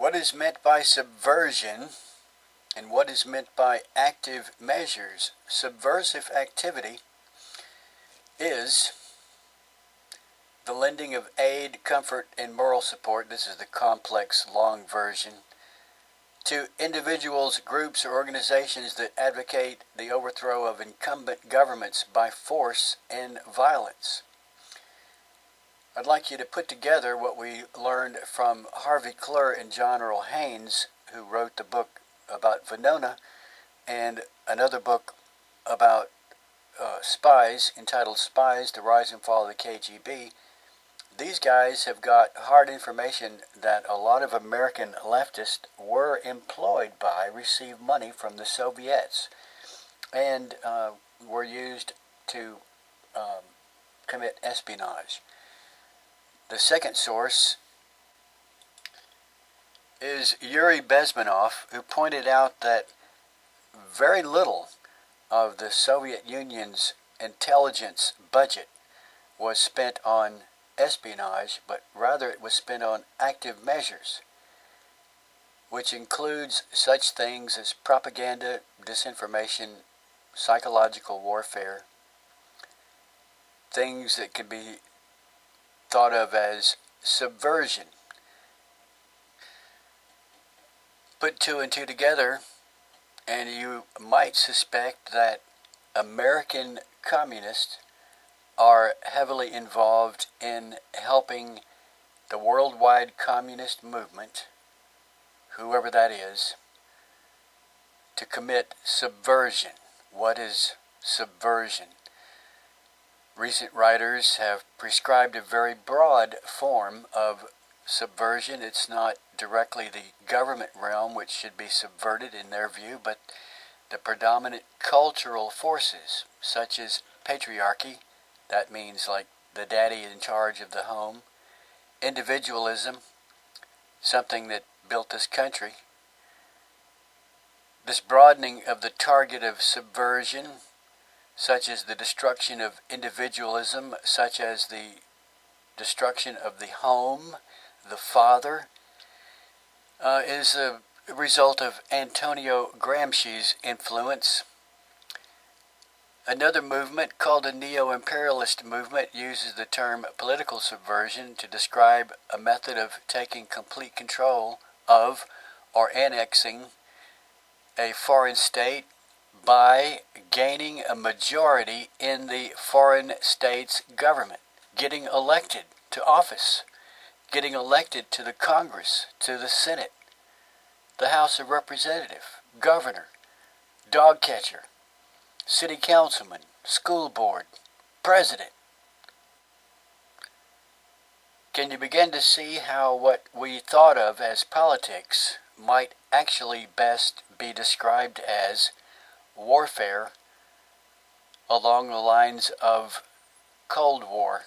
What is meant by subversion and what is meant by active measures? Subversive activity is the lending of aid, comfort, and moral support, this is the complex, long version, to individuals, groups, or organizations that advocate the overthrow of incumbent governments by force and violence. I'd like you to put together what we learned from Harvey Klur and John Earl Haynes, who wrote the book about Venona, and another book about spies, entitled Spies, The Rise and Fall of the KGB. These guys have got hard information that a lot of American leftists were employed by, received money from the Soviets, and were used to commit espionage. The second source is Yuri Bezmenov, who pointed out that very little of the Soviet Union's intelligence budget was spent on espionage, but rather it was spent on active measures, which includes such things as propaganda, disinformation, psychological warfare, things that could be thought of as subversion. Put two and two together, and you might suspect that American communists are heavily involved in helping the worldwide communist movement, whoever that is, to commit subversion. What is subversion? Recent writers have prescribed a very broad form of subversion. It's not directly the government realm which should be subverted in their view, but the predominant cultural forces, such as patriarchy, that means like the daddy in charge of the home, individualism, something that built this country, this broadening of the target of subversion, such as the destruction of individualism, such as the destruction of the home, the father, is a result of Antonio Gramsci's influence. Another movement called the neo-imperialist movement uses the term political subversion to describe a method of taking complete control of or annexing a foreign state by gaining a majority in the foreign state's government, getting elected to office, getting elected to the Congress, to the Senate, the House of Representatives, governor, dog catcher, city councilman, school board, president. Can you begin to see how what we thought of as politics might actually best be described as warfare along the lines of Cold War?